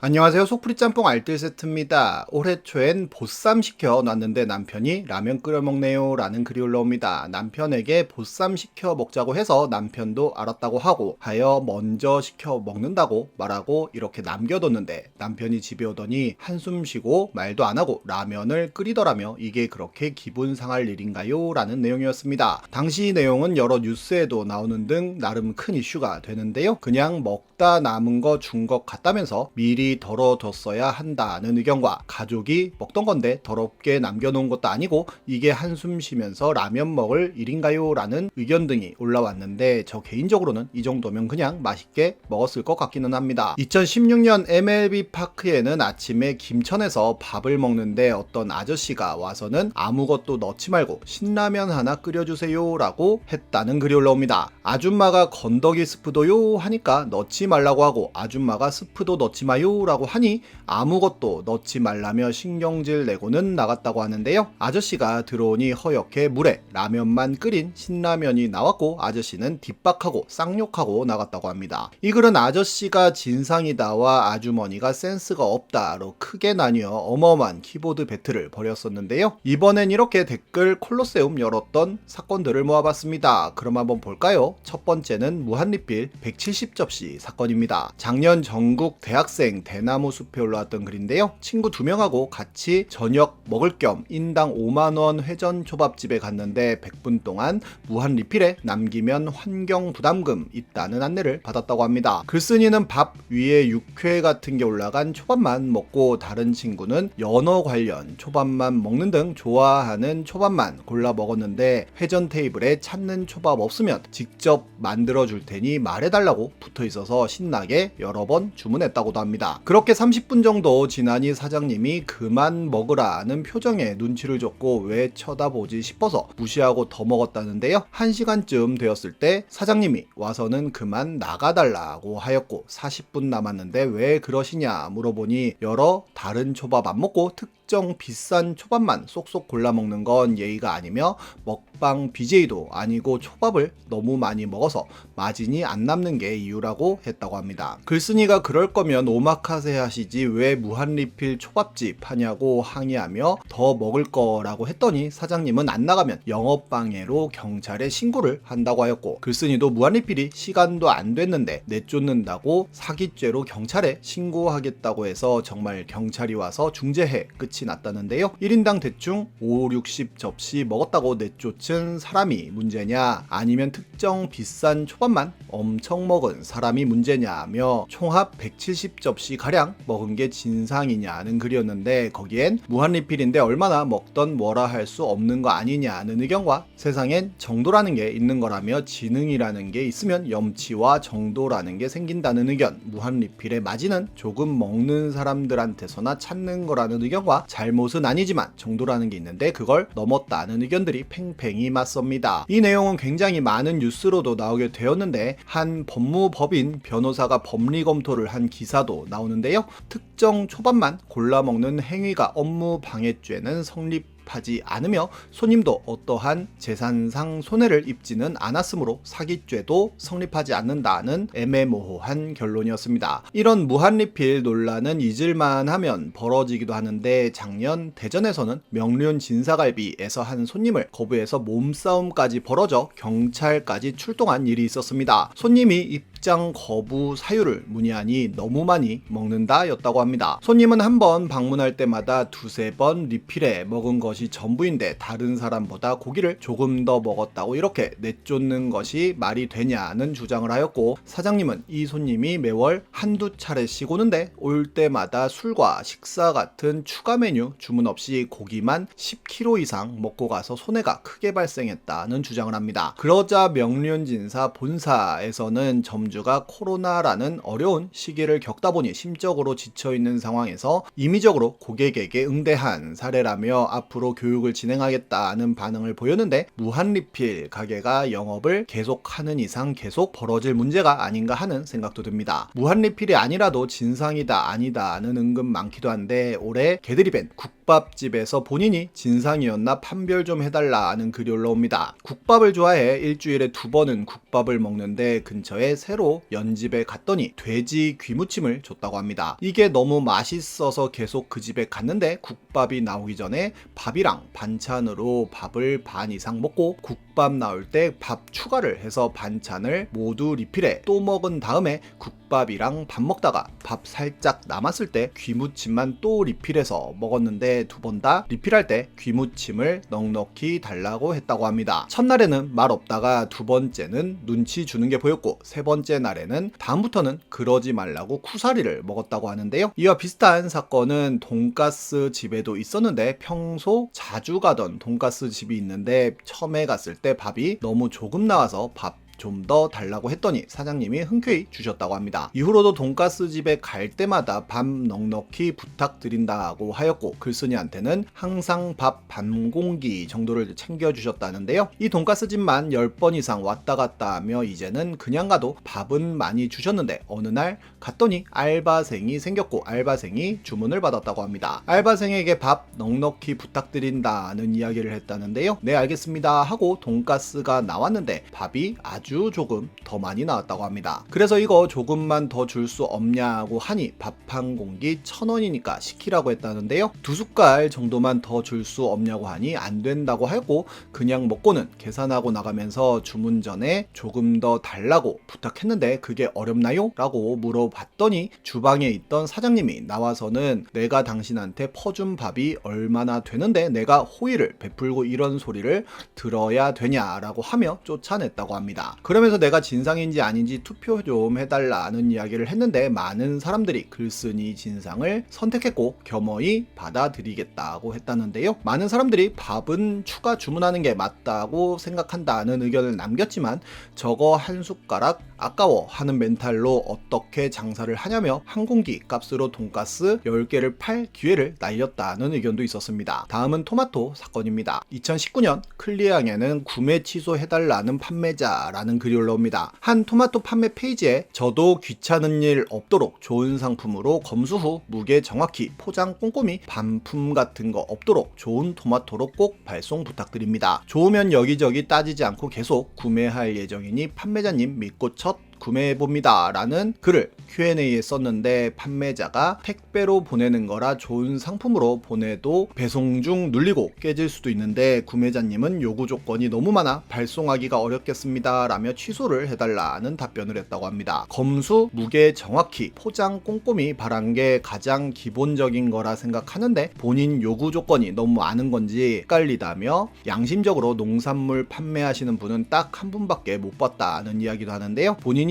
안녕하세요. 속풀이 짬뽕 알뜰 세트입니다. 올해 초엔 보쌈 시켜놨는데 남편이 라면 끓여 먹네요 라는 글이 올라옵니다. 남편에게 보쌈 시켜 먹자고 해서 남편도 알았다고 하여 먼저 시켜 먹는다고 말하고 이렇게 남겨뒀는데 남편이 집에 오더니 한숨 쉬고 말도 안 하고 라면을 끓이더라며 이게 그렇게 기분 상할 일인가요? 라는 내용이었습니다. 당시 내용은 여러 뉴스에도 나오는 등 나름 큰 이슈가 되는데요. 그냥 먹다 남은 거 준 것 같다면서 미리 덜어뒀어야 한다는 의견과 가족이 먹던 건데 더럽게 남겨놓은 것도 아니고 이게 한숨 쉬면서 라면 먹을 일인가요? 라는 의견 등이 올라왔는데 저 개인적으로는 이 정도면 그냥 맛있게 먹었을 것 같기는 합니다. 2016년 MLB 파크에는 아침에 김천에서 밥을 먹는데 어떤 아저씨가 와서는 아무것도 넣지 말고 신라면 하나 끓여주세요 라고 했다는 글이 올라옵니다. 아줌마가 건더기 스프도요 하니까 넣지 말라고 하고 아줌마가 스프도 넣지 마요 라고 하니 아무것도 넣지 말라며 신경질 내고는 나갔다고 하는데요. 아저씨가 들어오니 허옇게 물에 라면만 끓인 신라면이 나왔고 아저씨는 뒷박하고 쌍욕하고 나갔다고 합니다. 이 글은 아저씨가 진상이다와 아주머니가 센스가 없다로 크게 나뉘어 어마어마한 키보드 배틀을 벌였었는데요. 이번엔 이렇게 댓글 콜로세움 열었던 사건들을 모아봤습니다. 그럼 한번 볼까요? 첫 번째는 무한리필 170접시 사건입니다. 작년 전국 대학생 대나무 숲에 올라왔던 글인데요. 친구 2명하고 같이 저녁 먹을 겸 인당 5만원 회전 초밥집에 갔는데 100분 동안 무한 리필에 남기면 환경 부담금 있다는 안내를 받았다고 합니다. 글쓴이는 밥 위에 육회 같은 게 올라간 초밥만 먹고 다른 친구는 연어 관련 초밥만 먹는 등 좋아하는 초밥만 골라 먹었는데 회전 테이블에 찾는 초밥 없으면 직접 만들어 줄 테니 말해달라고 붙어 있어서 신나게 여러 번 주문했다고도 합니다. 그렇게 30분 정도 지나니 사장님이 그만 먹으라는 표정에 눈치를 줬고 왜 쳐다보지 싶어서 무시하고 더 먹었다는데요. 1시간쯤 되었을 때 사장님이 와서는 그만 나가달라고 하였고 40분 남았는데 왜 그러시냐 물어보니 여러 다른 초밥 안 먹고 특정 비싼 초밥만 쏙쏙 골라 먹는 건 예의가 아니며 먹방 BJ도 아니고 초밥을 너무 많이 먹어서 마진이 안 남는 게 이유라고 했다고 합니다. 글쓴이가 그럴 거면 오마카세 하시지 왜 무한리필 초밥집 하냐고 항의하며 더 먹을 거라고 했더니 사장님은 안 나가면 영업방해로 경찰에 신고를 한다고 하였고 글쓴이도 무한리필이 시간도 안 됐는데 내쫓는다고 사기죄로 경찰에 신고하겠다고 해서 정말 경찰이 와서 중재해 끝이 났다는데요. 1인당 대충 5, 60접시 먹었다고 내쫓은 사람이 문제냐 아니면 특정 비싼 초밥만 엄청 먹은 사람이 문제냐며 총합 170접시 가량 먹은 게 진상이냐는 글이었는데 거기엔 무한리필인데 얼마나 먹던 뭐라 할 수 없는 거 아니냐는 의견과 세상엔 정도라는 게 있는 거라며 지능이라는 게 있으면 염치와 정도라는 게 생긴다는 의견, 무한리필의 마진은 조금 먹는 사람들한테서나 찾는 거라는 의견과 잘못은 아니지만 정도라는 게 있는데 그걸 넘었다는 의견들이 팽팽히 맞섭니다. 이 내용은 굉장히 많은 뉴스로도 나오게 되었는데 한 법무법인 변호사가 법리 검토를 한 기사도 나오는데요. 특정 초밥만 골라 먹는 행위가 업무 방해죄는 성립하지 않으며 손님도 어떠한 재산상 손해를 입지는 않았으므로 사기죄도 성립하지 않는다는 애매모호한 결론이었습니다. 이런 무한리필 논란은 잊을만 하면 벌어지기도 하는데 작년 대전에서는 명륜 진사갈비에서 한 손님을 거부해서 몸싸움까지 벌어져 경찰까지 출동한 일이 있었습니다. 손님이 입장 거부 사유를 문의하니 너무 많이 먹는다 였다고 합니다. 손님은 한 번 방문할 때마다 두세 번 리필해 먹은 것이 전부인데 다른 사람보다 고기를 조금 더 먹었다고 이렇게 내쫓는 것이 말이 되냐는 주장을 하였고 사장님은 이 손님이 매월 한두 차례씩 오는데 올 때마다 술과 식사 같은 추가 메뉴 주문 없이 고기만 10kg 이상 먹고 가서 손해가 크게 발생했다는 주장을 합니다. 그러자 명륜진사 본사에서는 점주가 코로나라는 어려운 시기를 겪다 보니 심적으로 지쳐있는 상황에서 임의적으로 고객에게 응대한 사례라며 앞으로 교육을 진행하겠다는 반응을 보였는데 무한리필 가게가 영업을 계속하는 이상 계속 벌어질 문제가 아닌가 하는 생각도 듭니다. 무한리필이 아니라도 진상이다 아니다는 은근 많기도 한데 올해 개드립엔 국밥집에서 본인이 진상이었나 판별 좀 해달라는 글이 올라옵니다. 국밥을 좋아해 일주일에 2번은 국밥을 먹는데 근처에 새로 연집에 갔더니 돼지 귀무침을 줬다고 합니다. 이게 너무 맛있어서 계속 그 집에 갔는데 국밥이 나오기 전에 밥이랑 반찬으로 밥을 반 이상 먹고 국밥 나올 때 밥 추가를 해서 반찬을 모두 리필해 또 먹은 다음에 국밥이랑 밥 먹다가 밥 살짝 남았을 때 귀무침만 또 리필해서 먹었는데 2번 다 리필할 때 귀무침을 넉넉히 달라고 했다고 합니다. 첫날에는 말 없다가 2번째는 눈치 주는 게 보였고 3번째 날에는 다음부터는 그러지 말라고 쿠사리를 먹었다고 하는데요. 이와 비슷한 사건은 돈가스 집에도 있었는데 평소 자주 가던 돈가스 집이 있는데 처음에 갔을 때 밥이 너무 조금 나와서 밥 좀 더 달라고 했더니 사장님이 흔쾌히 주셨다고 합니다. 이후로도 돈가스 집에 갈 때마다 밥 넉넉히 부탁드린다고 하였고 글쓴이한테는 항상 밥 반 공기 정도를 챙겨주셨다는데요. 이 돈가스 집만 10번 이상 왔다 갔다 하며 이제는 그냥 가도 밥은 많이 주셨는데 어느 날 갔더니 알바생이 생겼고 알바생이 주문을 받았다고 합니다. 알바생에게 밥 넉넉히 부탁드린다는 이야기를 했다는데요. 네, 알겠습니다 하고 돈가스가 나왔는데 밥이 아주 조금 더 많이 나왔다고 합니다. 그래서 이거 조금만 더 줄 수 없냐고 하니 밥 한 공기 1,000원이니까 시키라고 했다는데요. 2숟갈 정도만 더 줄 수 없냐고 하니 안 된다고 하고 그냥 먹고는 계산하고 나가면서 주문 전에 조금 더 달라고 부탁했는데 그게 어렵나요? 라고 물어봤더니 주방에 있던 사장님이 나와서는 내가 당신한테 퍼준 밥이 얼마나 되는데 내가 호의를 베풀고 이런 소리를 들어야 되냐라고 하며 쫓아냈다고 합니다. 그러면서 내가 진상인지 아닌지 투표 좀 해달라는 이야기를 했는데 많은 사람들이 글쓴이 진상을 선택했고 겸허히 받아들이겠다고 했다는데요. 많은 사람들이 밥은 추가 주문하는 게 맞다고 생각한다는 의견을 남겼지만 저거 한 숟가락 아까워 하는 멘탈로 어떻게 장사를 하냐며 한 공기 값으로 돈가스 10개를 팔 기회를 날렸다는 의견도 있었습니다. 다음은 토마토 사건입니다. 2019년 클리앙에는 구매 취소해달라는 판매자라는 글이 올라옵니다. 한 토마토 판매 페이지에 저도 귀찮은 일 없도록 좋은 상품으로 검수 후 무게 정확히 포장 꼼꼼히 반품 같은 거 없도록 좋은 토마토로 꼭 발송 부탁드립니다. 좋으면 여기저기 따지지 않고 계속 구매할 예정이니 판매자님 믿고 첫 구매해봅니다 라는 글을 Q&A에 썼는데 판매자가 택배로 보내는 거라 좋은 상품으로 보내도 배송 중 눌리고 깨질 수도 있는데 구매자님은 요구 조건이 너무 많아 발송하기가 어렵겠습니다 라며 취소를 해달라는 답변을 했다고 합니다. 검수, 무게 정확히, 포장 꼼꼼히 바란 게 가장 기본적인 거라 생각하는데 본인 요구 조건이 너무 많은 건지 헷갈리다며 양심적으로 농산물 판매하시는 분은 딱 한 분밖에 못 봤다는 이야기도 하는데요. 본인이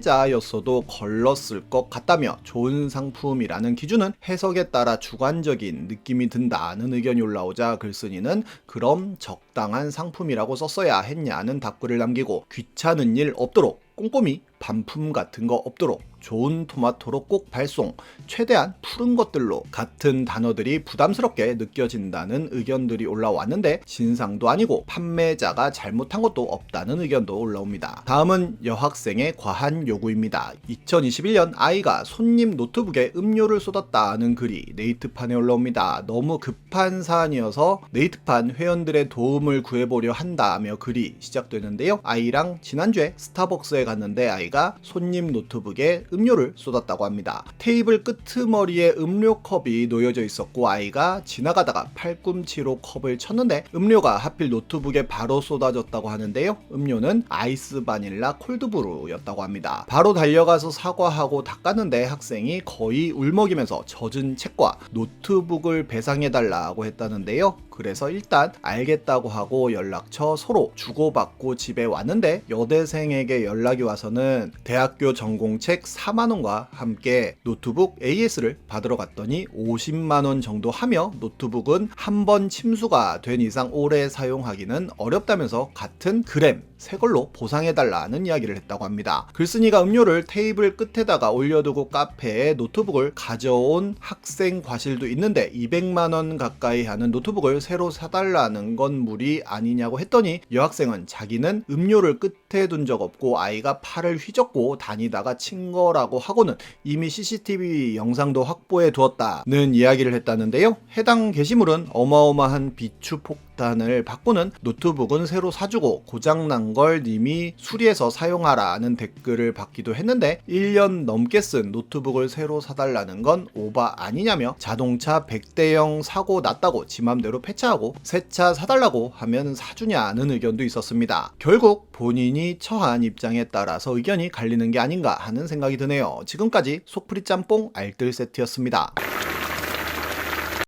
판매자였어도 걸렀을 것 같다며 좋은 상품이라는 기준은 해석에 따라 주관적인 느낌이 든다는 의견이 올라오자 글쓴이는 그럼 적당한 상품이라고 썼어야 했냐는 답글을 남기고 귀찮은 일 없도록 꼼꼼히 반품 같은 거 없도록 좋은 토마토로 꼭 발송, 최대한 푸른 것들로 같은 단어들이 부담스럽게 느껴진다는 의견들이 올라왔는데 진상도 아니고 판매자가 잘못한 것도 없다는 의견도 올라옵니다. 다음은 여학생의 과한 요구입니다. 2021년 아이가 손님 노트북에 음료를 쏟았다는 글이 네이트판에 올라옵니다. 너무 급한 사안이어서 네이트판 회원들의 도움을 구해보려 한다며 글이 시작되는데요. 아이랑 지난주에 스타벅스에 갔는데 아이가 손님 노트북에 음료를 쏟았다고 합니다. 테이블 끄트머리에 음료컵이 놓여져 있었고 아이가 지나가다가 팔꿈치로 컵을 쳤는데 음료가 하필 노트북에 바로 쏟아졌다고 하는데요. 음료는 아이스 바닐라 콜드브루였다고 합니다. 바로 달려가서 사과하고 닦았는데 학생이 거의 울먹이면서 젖은 책과 노트북을 배상해달라고 했다는데요. 그래서 일단 알겠다고 하고 연락처 서로 주고받고 집에 왔는데 여대생에게 연락이 와서는 대학교 전공책 4만원과 함께 노트북 AS를 받으러 갔더니 50만원 정도 하며 노트북은 한 번 침수가 된 이상 오래 사용하기는 어렵다면서 같은 그램 새 걸로 보상해달라는 이야기를 했다고 합니다. 글쓴이가 음료를 테이블 끝에다가 올려두고 카페에 노트북을 가져온 학생 과실도 있는데 200만원 가까이 하는 노트북을 새로 사달라는 건 무리 아니냐고 했더니 여학생은 자기는 음료를 끝에 둔 적 없고 아이가 팔을 휘젓고 다니다가 친 거라고 하고는 이미 CCTV 영상도 확보해 두었다는 이야기를 했다는데요. 해당 게시물은 어마어마한 비추폭탄을 바꾸는 노트북은 새로 사주고 고장난 걸 님이 수리해서 사용하라는 댓글을 받기도 했는데 1년 넘게 쓴 노트북을 새로 사달라는 건 오바 아니냐며 자동차 100대형 사고 났다고 지 맘대로 폐차하고 새 차 사달라고 하면 사주냐는 의견도 있었습니다. 결국 본인이 처한 입장에 따라서 의견이 갈리는 게 아닌가 하는 생각이 드네요. 지금까지 속풀이 짬뽕 알뜰 세트였습니다.